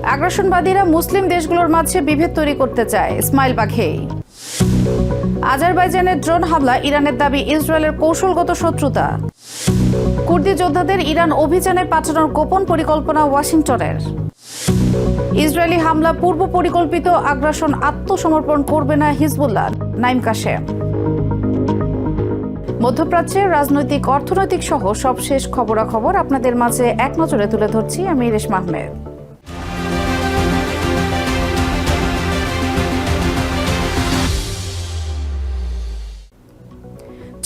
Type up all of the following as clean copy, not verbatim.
আগ্রাসনবাদীরা মুসলিম দেশগুলোর মাঝে বিভেদ তৈরি করতে চায়, ইসমাইল বাঘেই। আজারবাইজানের ড্রোন হামলা, ইরানের দাবি ইসরায়েলের কৌশলগত শত্রুতা। কুর্দি যোদ্ধাদের ইরান অভিযানে পাঠানোর গোপন পরিকল্পনা ওয়াশিংটনের। ইসরায়েলি হামলা পূর্ব পরিকল্পিত আগ্রাসন, আত্মসমর্পণ করবে না হিজবুল্লাহ, নাইম কাশেম। মধ্যপ্রাচ্যের রাজনৈতিক, অর্থনৈতিক সহ সবশেষ খবরাখবর আপনাদের মাঝে এক নজরে তুলে ধরছি আমি রেশমা আহমেদ।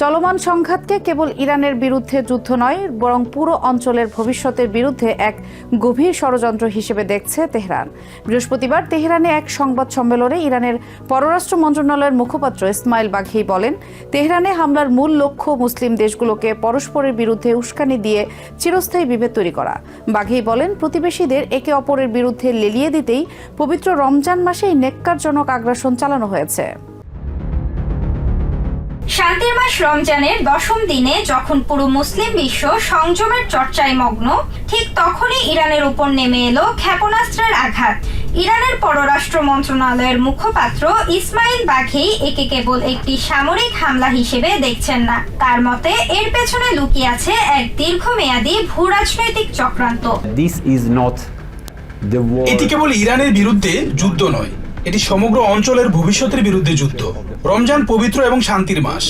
চলমান সংঘাতকে কেবল ইরানের বিরুদ্ধে যুদ্ধ নয়, বরং পুরো অঞ্চলের ভবিষ্যতের বিরুদ্ধে এক গভীর ষড়যন্ত্র হিসেবে দেখছে তেহরান। বৃহস্পতিবার তেহরানে এক সংবাদ সম্মেলনে ইরানের পররাষ্ট্র মন্ত্রণালয়ের মুখপাত্র ইসমাইল বাঘেই বলেন, তেহরানে হামলার মূল লক্ষ্য মুসলিম দেশগুলোকে পরস্পরের বিরুদ্ধে উস্কানি দিয়ে চিরস্থায়ী বিভেদ তৈরি করা। বাঘেই বলেন, প্রতিবেশীদের একে অপরের বিরুদ্ধে লেলিয়ে দিতেই পবিত্র রমজান মাসে এই নেক্কারজনক আগ্রাসন চালানো হয়েছে। শান্তির মাস রমজানের 10ম দিনে যখন পুরো মুসলিম বিশ্ব সংযমের চর্চায় মগ্ন, ঠিক তখনই ইরানের উপর নেমে এলো ক্ষেপণাস্ত্রের আঘাত। ইরানের পররাষ্ট্র মন্ত্রণালয়ের মুখপাত্র ইসমাইল বাঘেই একে কেবল একটি সামরিক হামলা হিসেবে দেখছেন না। তার মতে এর পেছনে লুকিয়ে আছে এক দীর্ঘমেয়াদী ভূরাজনৈতিক চক্রান্ত। এটি কেবল ইরানের বিরুদ্ধে যুদ্ধ নয়, এটি সমগ্র অঞ্চলের ভবিষ্যতের বিরুদ্ধে যুদ্ধ। রমজান পবিত্র এবং শান্তির মাস,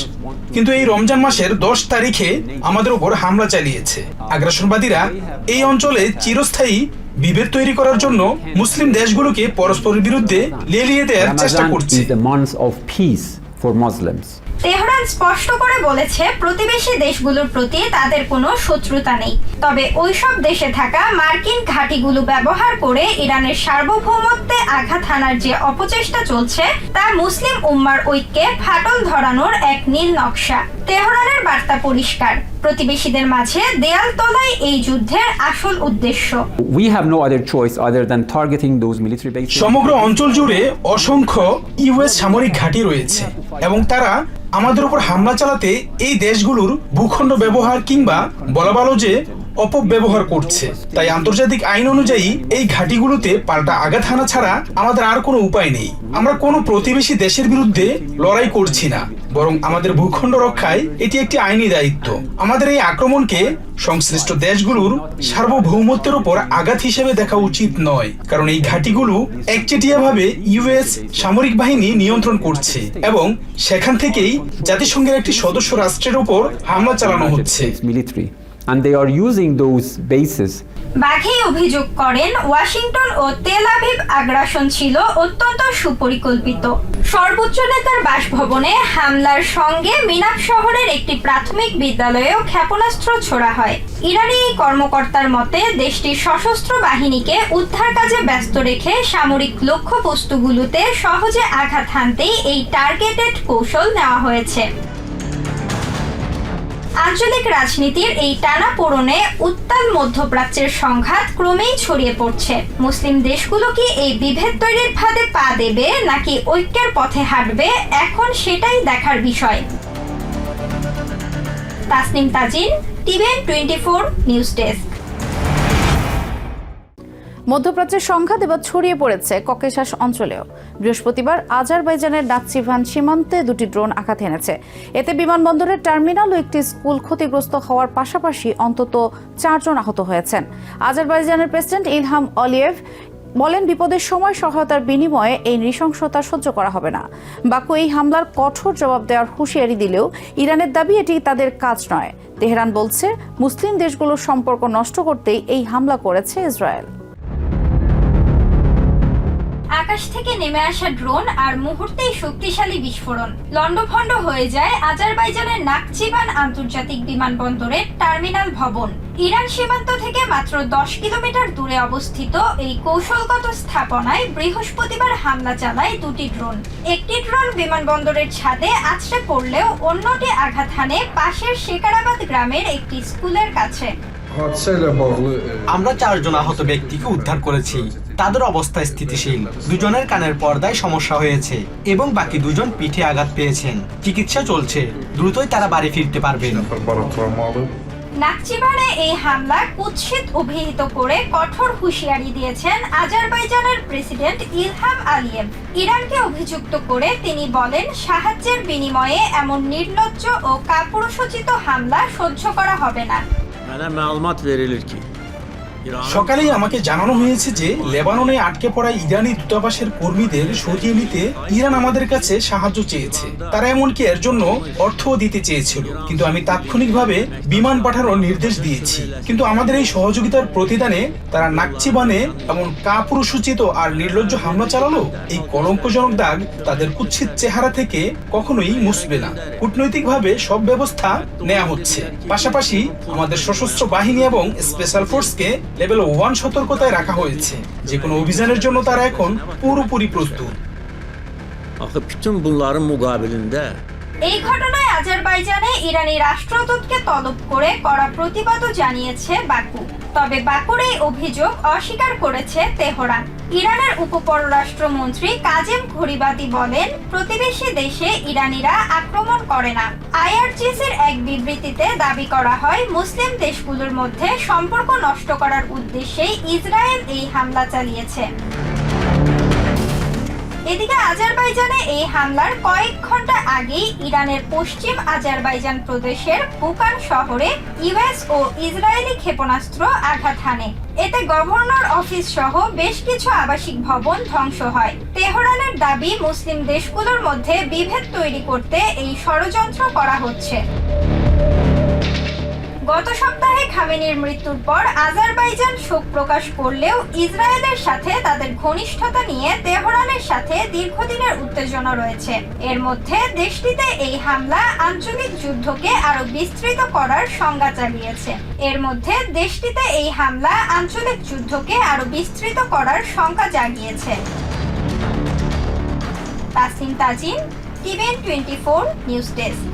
কিন্তু এই রমজান মাসের 10 তারিখে আমাদের উপর হামলা চালিয়েছে। আগ্রাসনবাদীরা এই অঞ্চলে চিরস্থায়ী বিভেদ তৈরি করার জন্য মুসলিম দেশগুলোকে পরস্পরের বিরুদ্ধে লেলিয়ে দেওয়ার চেষ্টা করছে। তেহরান স্পষ্ট করে বলেছে, প্রতিবেশী দেশগুলোর প্রতি তাদের কোনো শত্রুতা নেই। তবে ওইসব দেশে থাকা মার্কিন ঘাঁটিগুলো ব্যবহার করে ইরানের সার্বভৌমত্বে আঘাত হানার যে অপচেষ্টা চলছে, তা মুসলিম উম্মার ঐক্যে ফাটল ধরানোর এক নীল নকশা। তেহরানের বার্তা পরিষ্কার, প্রতিবেশীদের মাঝে দেয়াল তোলাই এই যুদ্ধের আসল উদ্দেশ্য। সমগ্র অঞ্চল জুড়ে অসংখ্য ইউএস সামরিক ঘাঁটি রয়েছে এবং তারা আমাদের উপর হামলা চালাতে এই দেশগুলোর ভূখণ্ড ব্যবহার কিংবা বলা ভালো যে অপব্যবহার করছে। তাই আন্তর্জাতিক আইন অনুযায়ী এই ঘাঁটিগুলোতে পাল্টা আঘাত হানা ছাড়া আমাদের আর কোনো উপায় নেই। আমরা কোনো প্রতিবেশী দেশের বিরুদ্ধে লড়াই করছি না, বরং আমাদের ভূখণ্ড রক্ষায় এটি একটি আইনি দায়িত্ব। আমাদের এই আক্রমণকে সংশ্লিষ্ট দেশগুলোর সার্বভৌমত্বের উপর আঘাত হিসেবে দেখা উচিত নয়, কারণ এই ঘাঁটিগুলো একচেটিয়াভাবে ইউএস সামরিক বাহিনী নিয়ন্ত্রণ করছে এবং সেখান থেকেই জাতিসংঘের একটি সদস্য রাষ্ট্রের উপর হামলা চালানো হচ্ছে। And they are using those bases. বাঘেই অভিযোগ করেন, ওয়াশিংটন ও তেল আভিভ আগ্রাসন ছিল অত্যন্ত সুপরিকল্পিত। সর্বোচ্চ নেতার বাসভবনে হামলার সঙ্গে মিনাব শহরের একটি প্রাথমিক বিদ্যালয়েও ক্ষেপণাস্ত্র ছোড়া হয়। ইরানি এই কর্মকর্তার মতে, দেশটির সশস্ত্র বাহিনীকে উদ্ধার কাজে ব্যস্ত রেখে সামরিক লক্ষ্যবস্তুগুলোতে সহজে আঘাত হানতেই এই টার্গেটেড কৌশল নেওয়া হয়েছে। আঞ্চলিক রাজনীতির এই টানাপোড়েনে উত্তাল মধ্যপ্রাচ্যের সংঘাত ক্রমেই ছড়িয়ে পড়ছে। মুসলিম দেশগুলো কি এই বিভেদ তৈরির ফাঁদে পা দেবে নাকি ঐক্যের পথে হাঁটবে, এখন সেটাই দেখার বিষয়। Tasnim Tajin, TVN 24 news desk. মধ্যপ্রাচ্যের সংঘাত এবার ছড়িয়ে পড়েছে ককেশাস অঞ্চলেও। বৃহস্পতিবার আজারবাইজানের নাকচিভান সীমান্তে 2টি ড্রোন আঘাত এনেছে। এতে বিমানবন্দরের টার্মিনাল ও একটি স্কুল ক্ষতিগ্রস্ত হওয়ার পাশাপাশি অন্তত 4 জন আহত হয়েছেন। আজারবাইজানের প্রেসিডেন্ট ইলহাম আলিয়েভ বলেন, বিপদের সময় সহায়তার বিনিময়ে এই নৃশংসতা সহ্য করা হবে না। বাকু এই হামলার কঠোর জবাব দেওয়ার হুঁশিয়ারি দিলেও ইরানের দাবি এটি তাদের কাজ নয়। তেহরান বলছে, মুসলিম দেশগুলোর সম্পর্ক নষ্ট করতেই এই হামলা করেছে ইসরায়েল। আকাশ থেকে নেমে আসা ড্রোন আর মুহূর্তেই শক্তিশালী বিস্ফোরণ লন্ডভন্ড হয়ে যায় আজারবাইজানের নাকচিভান আন্তর্জাতিক বিমানবন্দরের টার্মিনাল ভবন। ইরান সীমান্ত থেকে মাত্র 10 কিলোমিটার দূরে অবস্থিত এই কৌশলগত স্থাপনায় বৃহস্পতিবার হামলা চালায় 2টি ড্রোন। একটি ড্রোন বিমানবন্দরের ছাদে আছড়ে পড়লেও অন্যটি আঘাত হানে পাশের শেকারাবাদ গ্রামের একটি স্কুলের কাছে। আমরা 4 জন আহত ব্যক্তিকে উদ্ধার করেছি। তাদের অবস্থা স্থিতিশীল। 2 জনের কানের পর্দায় সমস্যা হয়েছে এবং বাকি 2 জন পিঠে আঘাত পেয়েছেন। চিকিৎসা চলছে, দ্রুতই তারা বাড়ি ফিরতে পারবেন। নাকচিভানে এই হামলা কুৎসিত অভিহিত করে কঠোর হুঁশিয়ারি দিয়েছেন আজারবাইজানের প্রেসিডেন্ট ইলহাম আলিয়েভ। ইরানকে অভিযুক্ত করে তিনি বলেন, সাহায্যের বিনিময়ে এমন নির্লজ্জ ও কাপুরুষোচিত হামলা সহ্য করা হবে না। সকালেই আমাকে জানানো হয়েছে যে লেবাননে আটকে পড়া ইরানি দূতাবাসের কর্মীদের সরিয়ে নিতে ইরান আমাদের কাছে সাহায্য চেয়েছে। তারা এমনকি এর জন্য অর্থও দিতে চেয়েছিল, কিন্তু আমি তাৎক্ষণিকভাবে বিমান পাঠানোর নির্দেশ দিয়েছি। কিন্তু আমাদের এই সহযোগিতার প্রতিদানে তারা নাকচিভানে এমন কাপুরুষোচিত আর নির্লজ্জ হামলা চালালো। এই কলঙ্কজনক দাগ তাদের কুৎসিত চেহারা থেকে কখনোই মুছবে না। কূটনৈতিকভাবে সব ব্যবস্থা নেওয়া হচ্ছে, পাশাপাশি আমাদের সশস্ত্র বাহিনী এবং স্পেশাল ফোর্সকে লেভেল 1 সতর্কতায় রাখা হয়েছে। যে কোনো অভিযানের জন্য তারা এখন পুরোপুরি প্রস্তুত। এই ঘটনায় আজারবাইজানে ইরানি রাষ্ট্রদূতকে তলব করে কড়া প্রতিবাদও জানিয়েছে বাকু। তবে বাকুর এই অভিযোগ অস্বীকার করেছে তেহরান। ইরানের উপপররাষ্ট্রমন্ত্রী কাজেম ঘুরিবাদি বলেন, প্রতিবেশী দেশে ইরানিরা আক্রমণ করে না। আইআরজিসির এক বিবৃতিতে দাবি করা হয়, মুসলিম দেশগুলোর মধ্যে সম্পর্ক নষ্ট করার উদ্দেশ্যেই ইসরায়েল এই হামলা চালিয়েছে। এদিকে আজারবাইজানে এই হামলার কয়েক ঘন্টা আগেই ইরানের পশ্চিম আজারবাইজান প্রদেশের বুকান শহরে ইউএস ও ইসরায়েলি ক্ষেপণাস্ত্র আঘাত হানে। এতে গভর্নর অফিস সহ বেশ কিছু আবাসিক ভবন ধ্বংস হয়। তেহরানের দাবি, মুসলিম দেশগুলোর মধ্যে বিভেদ তৈরি করতে এই ষড়যন্ত্র করা হচ্ছে। গত সপ্তাহে খামেনির মৃত্যুর পর আজারবাইজান শোক প্রকাশ করলেও ইসরায়েলের সাথে তাদের ঘনিষ্ঠতা নিয়ে তেহরানের সাথে দীর্ঘদিনের উত্তেজনা রয়েছে। এর মধ্যে দেশটিতে এই হামলা আঞ্চলিক যুদ্ধকে আরো বিস্তৃত করার সংজ্ঞা জাগিয়েছে। Tasnim Tajin, TVN 24 news desk.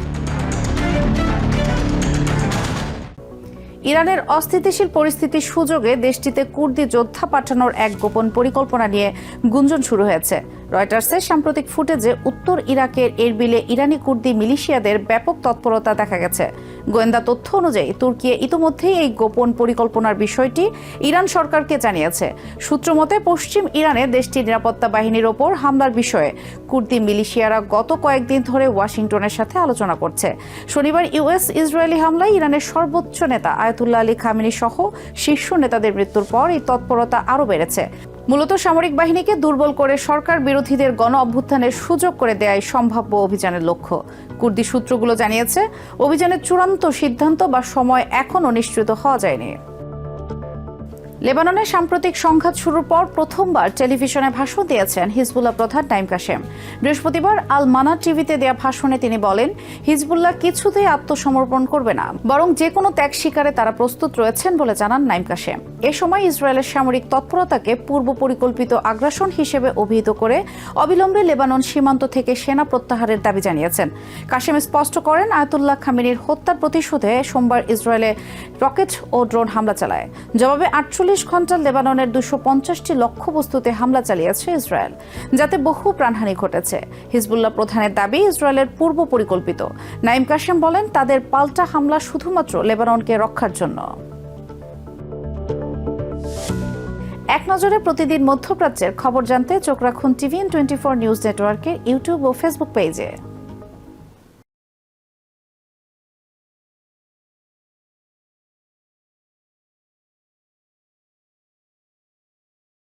ইরানের অস্থিতিশীল পরিস্থিতির সুযোগে দেশটিতে কুর্দি যোদ্ধা পাঠানোর এক গোপন পরিকল্পনা নিয়ে গুঞ্জন শুরু হয়েছে। রয়টার্সের সাম্প্রতিক ফুটেজে উত্তর ইরাকের এরবিলে ইরানি কুর্দি মিলিশিয়াদের ব্যাপক তৎপরতা দেখা গেছে। গোয়েন্দা তথ্য অনুযায়ী তুর্কি ইতোমধ্যেই এই গোপন পরিকল্পনার বিষয়টি ইরান সরকারকে জানিয়েছে। সূত্রমতে পশ্চিম ইরানে দেশটির নিরাপত্তা বাহিনীর ওপর হামলার বিষয়ে কুর্দি মিলিশিয়ারা গত কয়েকদিন ধরে ওয়াশিংটনের সাথে আলোচনা করছে। শনিবার ইউএস ইসরায়েলি হামলায় ইরানের সর্বোচ্চ নেতা আয়াতুল্লাহ আলী খামেনি সহ শীর্ষ নেতাদের মৃত্যুর পর এই তৎপরতা আরও বেড়েছে। মূলত সামরিক বাহিনীকে দুর্বল করে সরকার বিরোধীদের গণ অভ্যুত্থানের সুযোগ করে দেয়াই সম্ভাব্য অভিযানের লক্ষ্য। কুর্দি সূত্রগুলো জানিয়েছে, অভিযানের চূড়ান্ত সিদ্ধান্ত বা সময় এখনও নিশ্চিত হওয়া যায়নি। লেবাননের সাম্প্রতিক সংঘাত শুরুর পর প্রথমবার টেলিভিশনে ভাষণ দিয়েছেন হিজবুল্লাহ প্রধান নাইম কাশেম। বৃহস্পতিবার আল মানা টিভিতে দেয়া ভাষণে তিনি বলেন, হিজবুল্লাহ কিছুতেই আত্মসমর্পণ করবে না, বরং যে কোনো ত্যাগ স্বীকারে তারা প্রস্তুত রয়েছেন বলে জানান নাইম কাশেম। এ সময় ইসরায়েলের সামরিক তৎপরতাকে পূর্ব পরিকল্পিত আগ্রাসন হিসেবে অভিহিত করে অবিলম্বে লেবানন সীমান্ত থেকে সেনা প্রত্যাহারের দাবি জানিয়েছেন। কাশেম স্পষ্ট করেন, আয়াতুল্লাহ খামেনির হত্যার প্রতিশোধে সোমবার ইসরায়েলে রকেট ও ড্রোন হামলা চালায়। জবাবে 48 ঘন্টা লেবাননের 250টি লক্ষ্যবস্তুতে হামলা চালিয়েছে ইসরায়েল, যাতে বহু প্রাণহানি ঘটেছে। হিজবুল্লাহ প্রধানের দাবি ইসরায়েলের পূর্ব পরিকল্পিত। নাইম কাশেম বলেন, তাদের পাল্টা হামলা শুধুমাত্র লেবাননকে রক্ষার জন্য। এক নজরে প্রতিদিন মধ্যপ্রাচ্যের খবর জানতে চোখ রাখুন টিভিএন 24 নিউজ নেটওয়ার্কের ইউটিউব ও ফেসবুক পেজে।